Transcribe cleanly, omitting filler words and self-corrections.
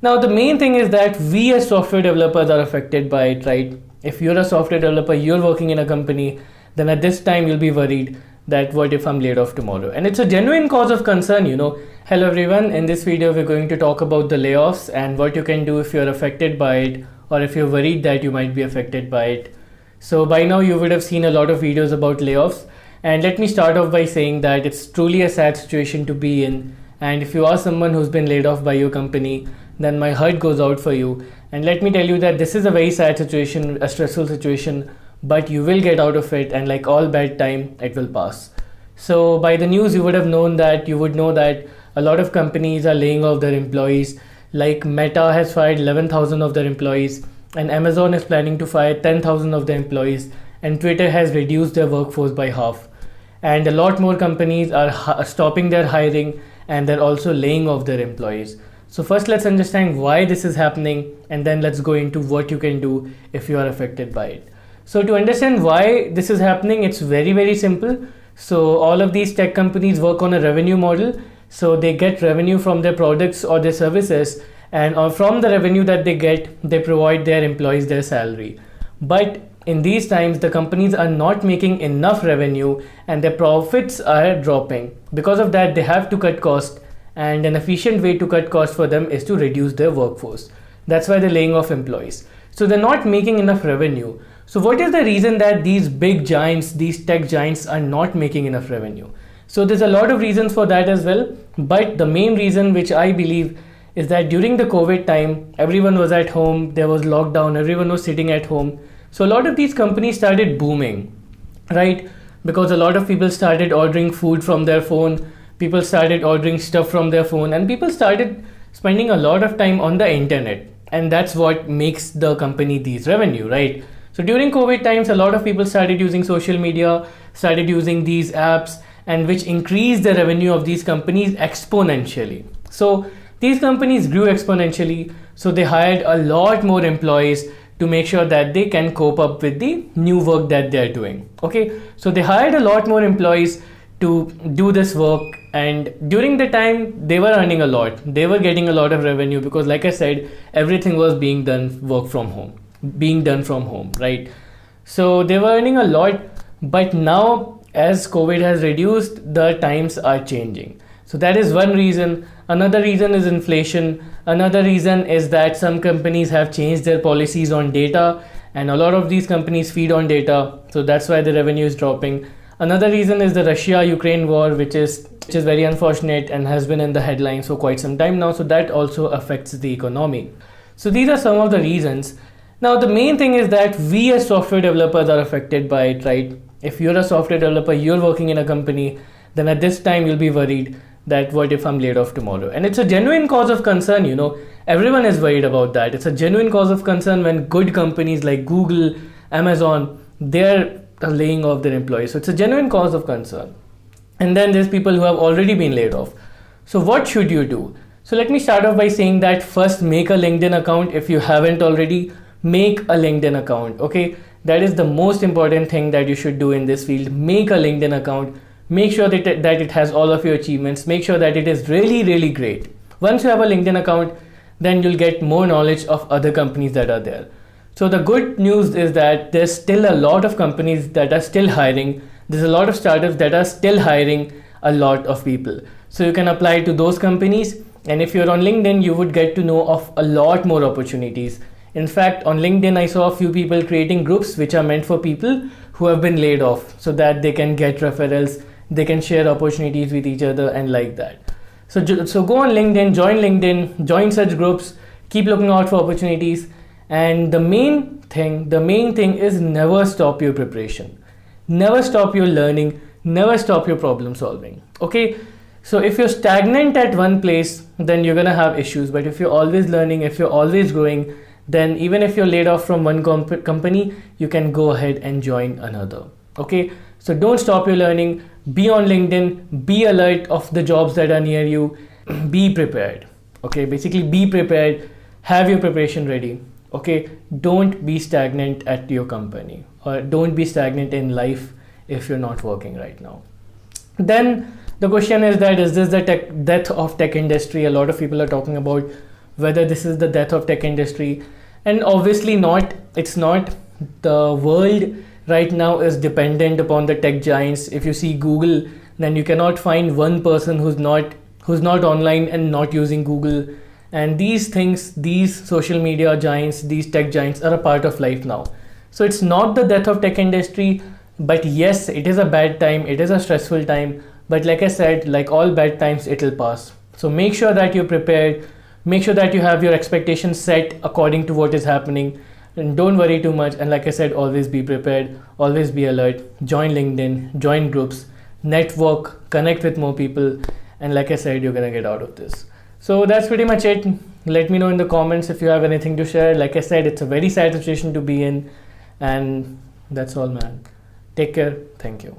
Now, the main thing is that we as software developers are affected by it, right? If you're a software developer, you're working in a company, then at this time you'll be worried that what if I'm laid off tomorrow? And it's a genuine cause of concern, Hello everyone, in this video we're going to talk about the layoffs and what you can do if you're affected by it or if you're worried that you might be affected by it. So by now you would have seen a lot of videos about layoffs, and let me start off by saying that it's truly a sad situation to be in, and if you are someone who's been laid off by your company, then my heart goes out for you. And let me tell you that this is a very sad situation, a stressful situation, but you will get out of it, and like all bad time, it will pass. So by the news you would know that a lot of companies are laying off their employees. Like Meta has fired 11,000 of their employees, and Amazon is planning to fire 10,000 of their employees, and Twitter has reduced their workforce by half. And a lot more companies are stopping their hiring, and they're also laying off their employees. So first let's understand why this is happening, and then let's go into what you can do if you are affected by it. So to understand why this is happening, it's very, very simple. So all of these tech companies work on a revenue model. So they get revenue from their products or their services, and from the revenue that they get, they provide their employees their salary. But in these times, the companies are not making enough revenue and their profits are dropping. Because of that, they have to cut costs, and an efficient way to cut costs for them is to reduce their workforce. That's why they're laying off employees. So they're not making enough revenue. So what is the reason that these big giants, these tech giants, are not making enough revenue? So there's a lot of reasons for that as well. But the main reason, which I believe, is that during the COVID time, everyone was at home, there was lockdown, everyone was sitting at home. So a lot of these companies started booming, right? Because a lot of people started ordering food from their phone, people started ordering stuff from their phone, and people started spending a lot of time on the internet. And that's what makes the company these revenue, right? So during COVID times, a lot of people started using social media, started using these apps, and which increased the revenue of these companies exponentially. So these companies grew exponentially, so they hired a lot more employees to make sure that they can cope up with the new work that they're doing. Okay, so they hired a lot more employees to do this work, and during the time they were earning a lot. They were getting a lot of revenue because, like I said, everything was being done from home, right? So they were earning a lot, but now as COVID has reduced, the times are changing. So that is one reason. Another reason is inflation. Another reason is that some companies have changed their policies on data, and a lot of these companies feed on data. So that's why the revenue is dropping. Another reason is the Russia-Ukraine war, which is very unfortunate and has been in the headlines for quite some time now. So that also affects the economy. So these are some of the reasons. Now, the main thing is that we as software developers are affected by it, right? If you're a software developer, you're working in a company, then at this time you'll be worried that what if I'm laid off tomorrow? And it's a genuine cause of concern, Everyone is worried about that. It's a genuine cause of concern when good companies like Google, Amazon, they're laying off their employees. So it's a genuine cause of concern. And then there's people who have already been laid off. So what should you do? So let me start off by saying that first, make a LinkedIn account. If you haven't already, make a LinkedIn account. Okay, that is the most important thing that you should do in this field. Make a LinkedIn account. Make sure that it has all of your achievements. Make sure that it is really, really great. Once you have a LinkedIn account, then you'll get more knowledge of other companies that are there. So the good news is that there's still a lot of companies that are still hiring. There's a lot of startups that are still hiring a lot of people. So you can apply to those companies. And if you're on LinkedIn, you would get to know of a lot more opportunities. In fact, on LinkedIn, I saw a few people creating groups which are meant for people who have been laid off so that they can get referrals, they can share opportunities with each other and like that. So go on LinkedIn, join such groups, keep looking out for opportunities. And the main thing is never stop your preparation. Never stop your learning, never stop your problem solving. Okay. So if you're stagnant at one place, then you're going to have issues. But if you're always learning, if you're always growing, then even if you're laid off from one company, you can go ahead and join another. Okay, so don't stop your learning. Be on LinkedIn, be alert of the jobs that are near you, be prepared. Okay, basically be prepared, have your preparation ready. Okay, don't be stagnant at your company, or don't be stagnant in life if you're not working right now. Then the question is this the death of tech industry? A lot of people are talking about whether this is the death of tech industry. And obviously not, it's not. The world right now is dependent upon the tech giants. If you see Google, then you cannot find one person who's not online and not using Google. And these things, these social media giants, these tech giants are a part of life now. So it's not the death of tech industry, but yes, it is a bad time, it is a stressful time, but like I said, like all bad times, it'll pass. So make sure that you're prepared, make sure that you have your expectations set according to what is happening, and don't worry too much. And like I said, always be prepared, always be alert, join LinkedIn, join groups, network, connect with more people, and like I said, you're gonna get out of this. So that's pretty much it. Let me know in the comments if you have anything to share. Like I said, it's a very sad situation to be in, and that's all, man. Take care. Thank you.